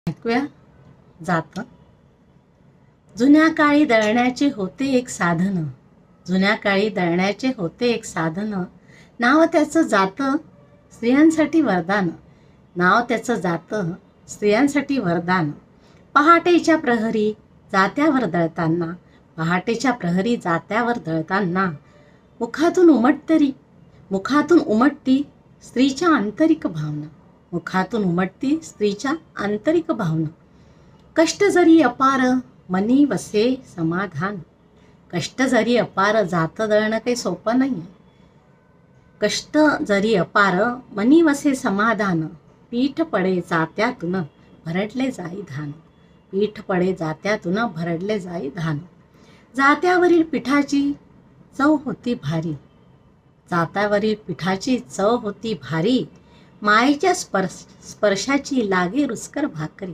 ऐकूया जातं. जुन्या काळी दळण्याचे होते एक साधन, जुन्या काळी दळण्याचे होते एक साधन, नाव त्याचं जातं स्त्रियांसाठी वरदान, नाव त्याचं जातं स्त्रियांसाठी वरदान. पहाटेच्या प्रहरी जात्यावर दळताना, पहाटेच्या प्रहरी जात्यावर दळताना, मुखातून उमटती स्त्रीच्या आंतरिक भावना, मुखातून उमटती स्त्रीच्या आंतरिक भावना. कष्ट जरी अपार मनी वसे समाधान, कष्ट जरी अपार जातं दळणं काही सोपं नाही आहे. कष्ट जरी अपार मनी वसे समाधान, पीठ पडे जात्यातून भरडले जाई धान, पीठ पडे जात्यातून भरडले जाई धान. जात्यावरील पिठाची चव होती भारी, जात्यावरील पिठाची चव होती भारी, मायेच्या स्पर्शाची लागे रुचकर भाकरी.